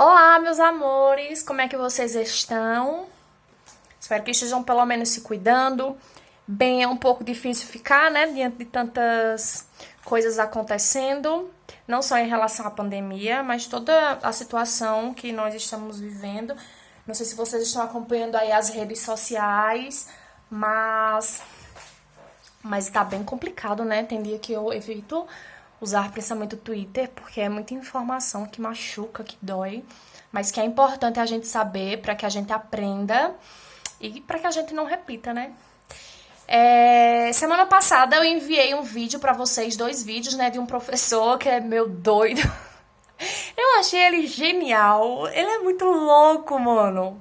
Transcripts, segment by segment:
Olá, meus amores, como é que vocês estão? Espero que estejam pelo menos se cuidando. Bem, é um pouco difícil ficar, né, diante de tantas coisas acontecendo, não só em relação à pandemia, mas toda a situação que nós estamos vivendo. Não sei se vocês estão acompanhando aí as redes sociais, mas tá bem complicado, né? Tem dia que eu evito usar principalmente o Twitter, porque é muita informação que machuca, que dói, mas que é importante a gente saber para que a gente aprenda e para que a gente não repita, né? Semana passada eu enviei um vídeo para vocês, dois vídeos, né, de um professor que é meu doido. Eu achei ele genial. Ele é muito louco, mano.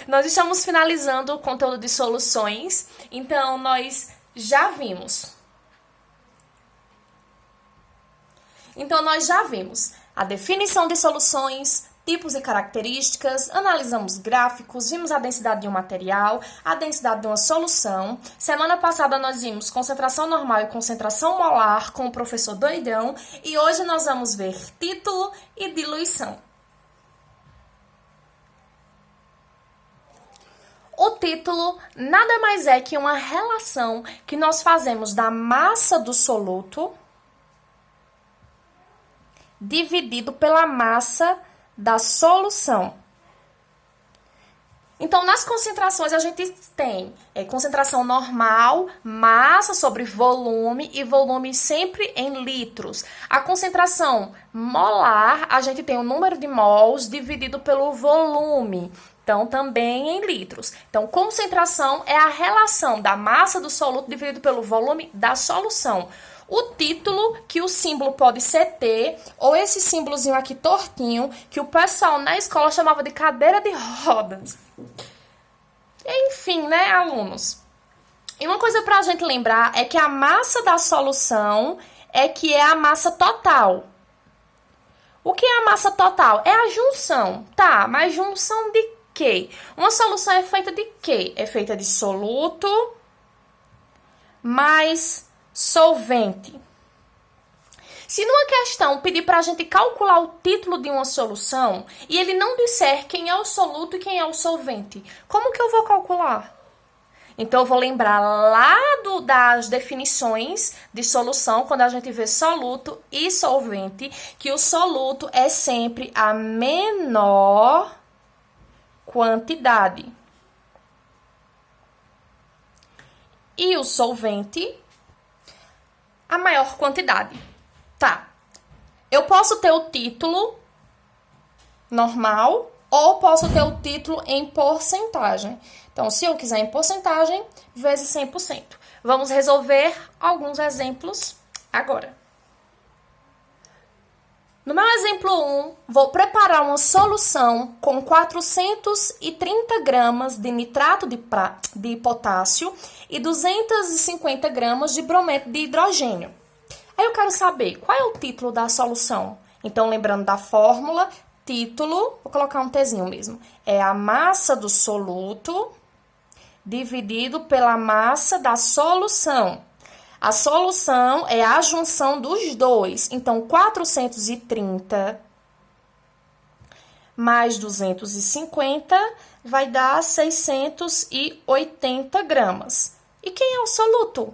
Nós estamos finalizando o conteúdo de soluções, então nós já vimos. Então, nós já vimos a definição de soluções, tipos e características, analisamos gráficos, vimos a densidade de um material, a densidade de uma solução. Semana passada nós vimos concentração normal e concentração molar com o professor Doidão e hoje nós vamos ver título e diluição. O título nada mais é que uma relação que nós fazemos da massa do soluto dividido pela massa da solução. Então, nas concentrações, a gente tem concentração normal, massa sobre volume, e volume sempre em litros. A concentração molar, a gente tem o número de mols dividido pelo volume. Então, também em litros. Então, concentração é a relação da massa do soluto dividido pelo volume da solução. O título, que o símbolo pode ser T, ou esse símbolozinho aqui tortinho, que o pessoal na escola chamava de cadeira de rodas. Enfim, né, alunos? E uma coisa pra gente lembrar é que a massa da solução é a massa total. O que é a massa total? É a junção. Tá, mas junção de quê? Uma solução é feita de quê? É feita de soluto mais solvente. Se numa questão pedir para a gente calcular o título de uma solução e ele não disser quem é o soluto e quem é o solvente, como que eu vou calcular? Então, eu vou lembrar lá das definições de solução, quando a gente vê soluto e solvente, que o soluto é sempre a menor quantidade. E o solvente a maior quantidade. Tá. Eu posso ter o título normal ou posso ter o título em porcentagem. Então, se eu quiser em porcentagem, vezes 100%. Vamos resolver alguns exemplos agora. No meu exemplo 1, vou preparar uma solução com 430 gramas de nitrato de potássio e 250 gramas de brometo de hidrogênio. Aí eu quero saber qual é o título da solução. Então, lembrando da fórmula, título, vou colocar um Tzinho mesmo, é a massa do soluto dividido pela massa da solução. A solução é a junção dos dois. Então, 430 mais 250 vai dar 680 gramas. E quem é o soluto?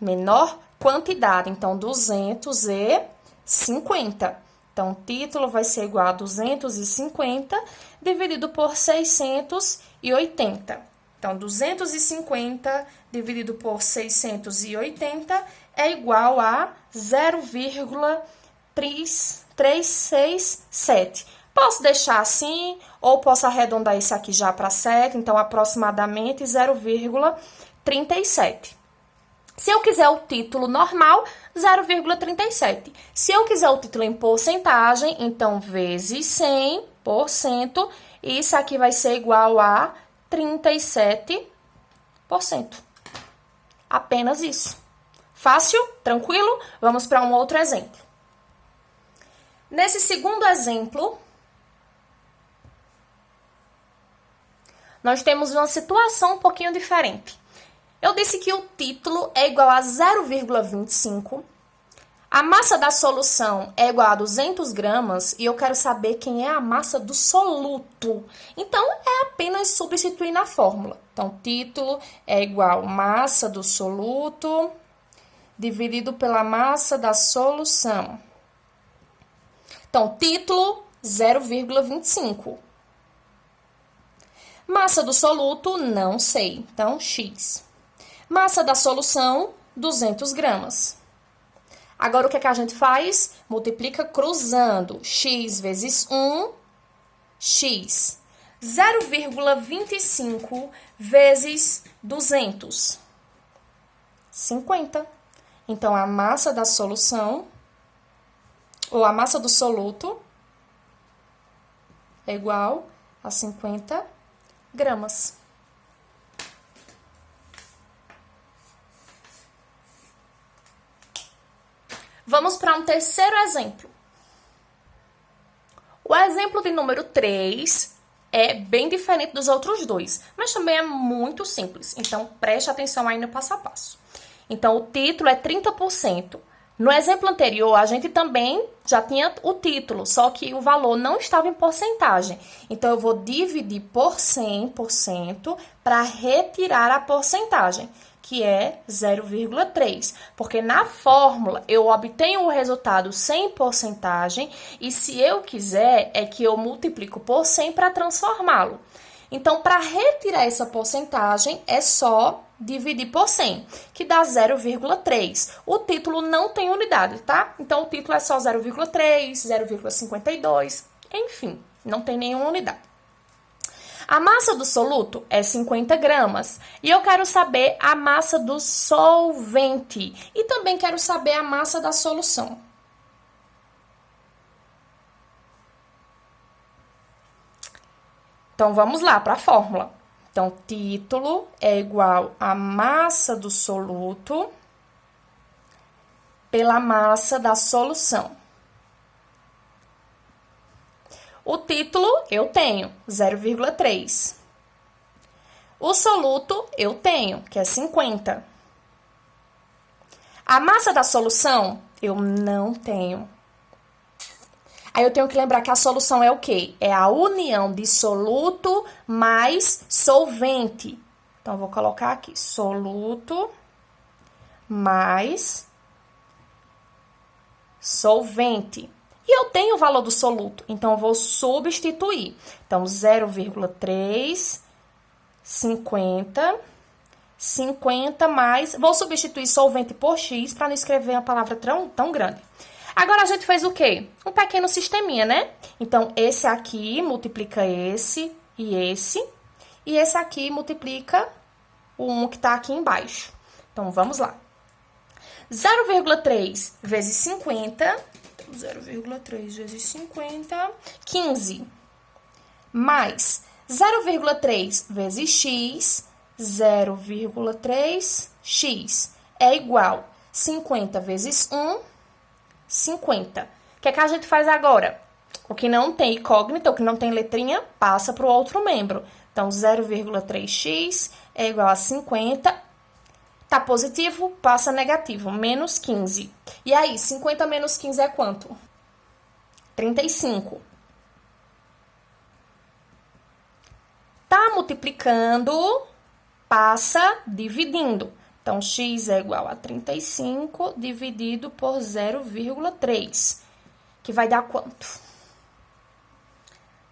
Menor quantidade. Então, 250. Então, o título vai ser igual a 250 dividido por 680. Então, 250 dividido por 680 é igual a 0,367. Posso deixar assim, ou posso arredondar isso aqui já para 7, então, aproximadamente 0,37. Se eu quiser o título normal, 0,37. Se eu quiser o título em porcentagem, então, vezes 100%, isso aqui vai ser igual a 37%. Apenas isso. Fácil? Tranquilo? Vamos para um outro exemplo. Nesse segundo exemplo, nós temos uma situação um pouquinho diferente. Eu disse que o título é igual a 0,25, A massa da solução é igual a 200 gramas e eu quero saber quem é a massa do soluto. Então, é apenas substituir na fórmula. Então, título é igual a massa do soluto dividido pela massa da solução. Então, título, 0,25. Massa do soluto, não sei. Então, X. Massa da solução, 200 gramas. Agora, o que é que a gente faz? Multiplica cruzando. X vezes 1, X. 0,25 vezes 200. 50. Então, a massa da solução, ou a massa do soluto, é igual a 50 gramas. Vamos para um terceiro exemplo. O exemplo de número 3 é bem diferente dos outros dois, mas também é muito simples. Então, preste atenção aí no passo a passo. Então, o título é 30%. No exemplo anterior, a gente também já tinha o título, só que o valor não estava em porcentagem. Então, eu vou dividir por 100% para retirar a porcentagem, que é 0,3. Porque na fórmula, eu obtenho o resultado sem porcentagem e se eu quiser, é que eu multiplico por 100 para transformá-lo. Então, para retirar essa porcentagem, é só dividir por 100, que dá 0,3. O título não tem unidade, tá? Então, o título é só 0,3, 0,52, enfim, não tem nenhuma unidade. A massa do soluto é 50 gramas e eu quero saber a massa do solvente e também quero saber a massa da solução. Então, vamos lá para a fórmula. Então, título é igual a massa do soluto pela massa da solução. O título eu tenho 0,3. O soluto eu tenho, que é 50. A massa da solução eu não tenho. Aí eu tenho que lembrar que a solução é o quê? É a união de soluto mais solvente. Então, eu vou colocar aqui, soluto mais solvente. E eu tenho o valor do soluto, então eu vou substituir. Então, 0,3, 50, 50 mais... Vou substituir solvente por X para não escrever uma palavra tão grande. Agora, a gente fez o quê? Um pequeno sisteminha, né? Então, esse aqui multiplica esse e esse aqui multiplica o 1 que tá aqui embaixo. Então, vamos lá. 0,3 vezes 50, 0,3 vezes 50, 15. Mais 0,3 vezes x, 0,3x é igual 50 vezes 1, 50. O que é que a gente faz agora? O que não tem incógnita, o que não tem letrinha, passa para o outro membro. Então, 0,3x é igual a 50. Tá positivo, passa negativo, menos 15. E aí, 50 menos 15 é quanto? 35. Tá multiplicando, passa dividindo. Então, x é igual a 35 dividido por 0,3, que vai dar quanto?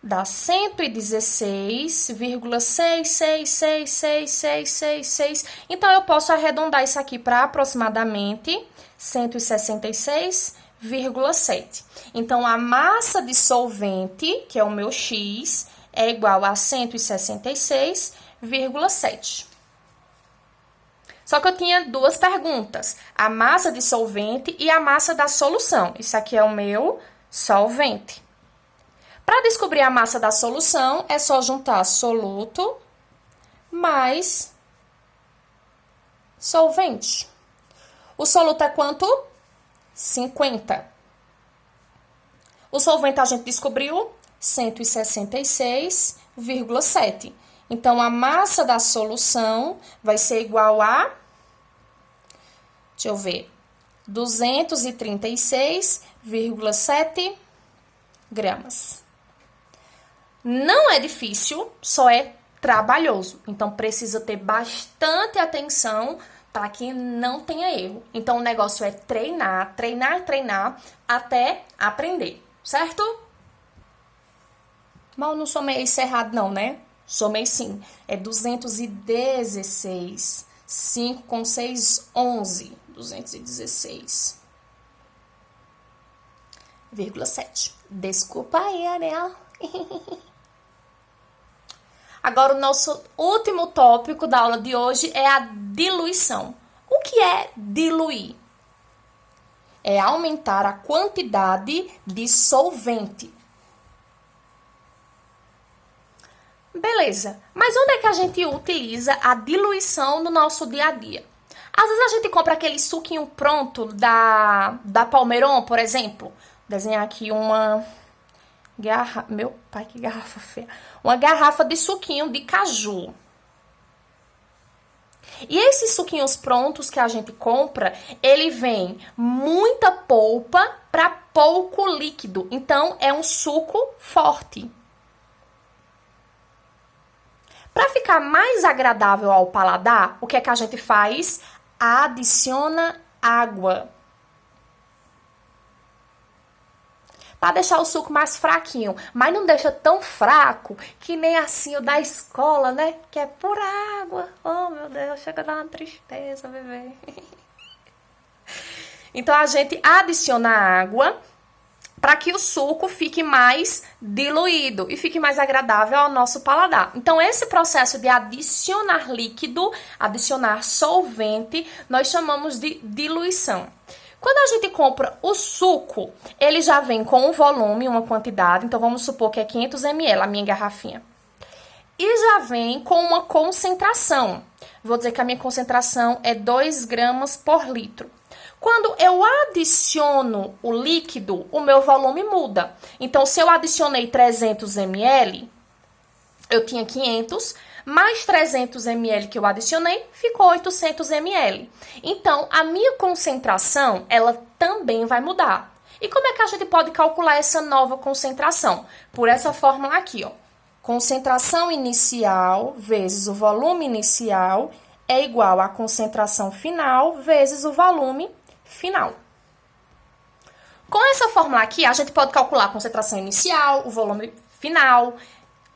Dá 116,66666666. Então, eu posso arredondar isso aqui para aproximadamente 166,7. Então, a massa dissolvente, que é o meu x, é igual a 166,7. Só que eu tinha duas perguntas, a massa dissolvente e a massa da solução. Isso aqui é o meu solvente. Para descobrir a massa da solução, é só juntar soluto mais solvente. O soluto é quanto? 50. O solvente a gente descobriu 166,7. Então, a massa da solução vai ser igual a, deixa eu ver, 236,7 gramas. Não é difícil, só é trabalhoso. Então, precisa ter bastante atenção para que não tenha erro. Então, o negócio é treinar, treinar, treinar até aprender, certo? Mas eu não somei isso errado não, né? Somei sim. É 216. 5 com 6, 11. 216,7. Desculpa aí, Ariel. Agora, o nosso último tópico da aula de hoje é a diluição. O que é diluir? É aumentar a quantidade de solvente. Beleza, mas onde é que a gente utiliza a diluição no nosso dia a dia? Às vezes a gente compra aquele suquinho pronto da Palmeiron, por exemplo. Vou desenhar aqui uma garrafa. Meu pai, que garrafa feia. Uma garrafa de suquinho de caju. E esses suquinhos prontos que a gente compra, ele vem muita polpa para pouco líquido. Então, é um suco forte. Para ficar mais agradável ao paladar, o que é que a gente faz? Adiciona água. Para deixar o suco mais fraquinho, mas não deixa tão fraco que nem assim o da escola, né? Que é pura água. Oh, meu Deus, chega a dar uma tristeza, bebê. Então, a gente adiciona água para que o suco fique mais diluído e fique mais agradável ao nosso paladar. Então, esse processo de adicionar líquido, adicionar solvente, nós chamamos de diluição. Quando a gente compra o suco, ele já vem com um volume, uma quantidade, então vamos supor que é 500 ml, a minha garrafinha. E já vem com uma concentração. Vou dizer que a minha concentração é 2 gramas por litro. Quando eu adiciono o líquido, o meu volume muda. Então, se eu adicionei 300 ml, eu tinha 500, mais 300 ml que eu adicionei, ficou 800 ml. Então, a minha concentração, ela também vai mudar. E como é que a gente pode calcular essa nova concentração? Por essa fórmula aqui, ó. Concentração inicial vezes o volume inicial é igual à concentração final vezes o volume final. Com essa fórmula aqui, a gente pode calcular a concentração inicial, o volume final,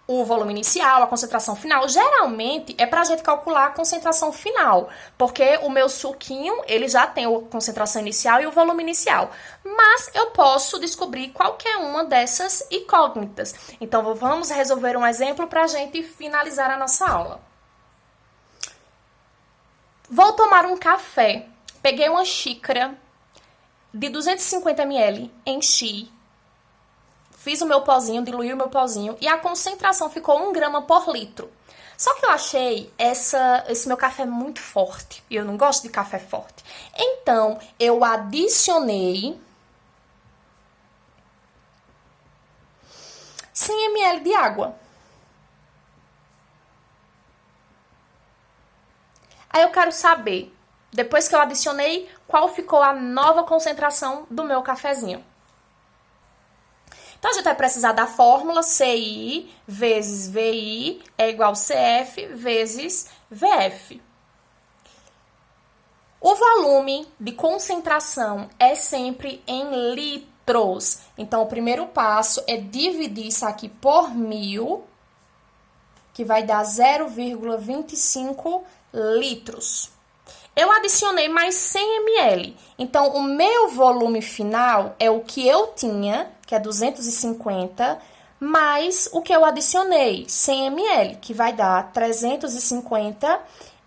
o volume inicial, a concentração final. Geralmente, é pra gente calcular a concentração final, porque o meu suquinho, ele já tem a concentração inicial e o volume inicial. Mas eu posso descobrir qualquer uma dessas incógnitas. Então, vamos resolver um exemplo pra gente finalizar a nossa aula. Vou tomar um café. Peguei uma xícara de 250 ml, enchi, fiz o meu pozinho, diluí o meu pozinho e a concentração ficou 1 grama por litro. Só que eu achei esse meu café muito forte e eu não gosto de café forte. Então, eu adicionei 100 ml de água. Aí eu quero saber, depois que eu adicionei, qual ficou a nova concentração do meu cafezinho. Então, a gente vai precisar da fórmula CI vezes VI é igual a CF vezes VF. O volume de concentração é sempre em litros. Então, o primeiro passo é dividir isso aqui por 1000, que vai dar 0,25 litros. Eu adicionei mais 100 ml. Então, o meu volume final é o que eu tinha, que é 250, mais o que eu adicionei, 100 ml, que vai dar 350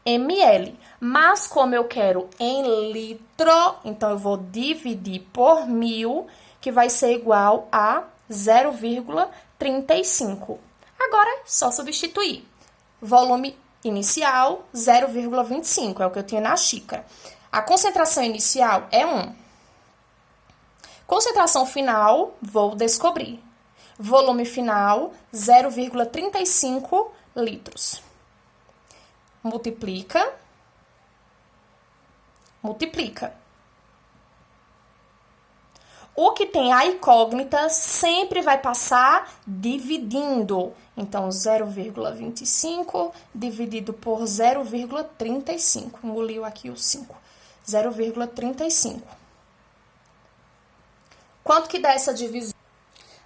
ml. Mas, como eu quero em litro, então eu vou dividir por 1000, que vai ser igual a 0,35. Agora, é só substituir. Volume inicial, 0,25, é o que eu tinha na xícara. A concentração inicial é 1. Concentração final, vou descobrir. Volume final, 0,35 litros. Multiplica. Multiplica. O que tem a incógnita sempre vai passar dividindo. Então, 0,25 dividido por 0,35. Engoliu aqui o 5. 0,35. Quanto que dá essa divisão?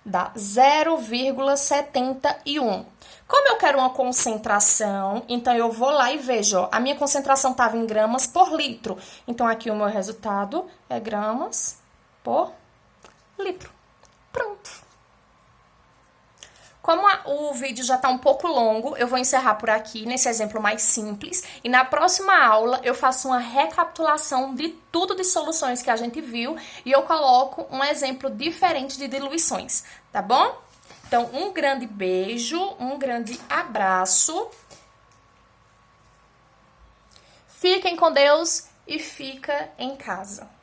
Dá 0,71. Como eu quero uma concentração, então eu vou lá e vejo, ó, a minha concentração estava em gramas por litro. Então, aqui o meu resultado é gramas por litro. Pronto. Como o vídeo já está um pouco longo, eu vou encerrar por aqui, nesse exemplo mais simples. E na próxima aula, eu faço uma recapitulação de tudo de soluções que a gente viu. E eu coloco um exemplo diferente de diluições, tá bom? Então, um grande beijo, um grande abraço. Fiquem com Deus e fica em casa.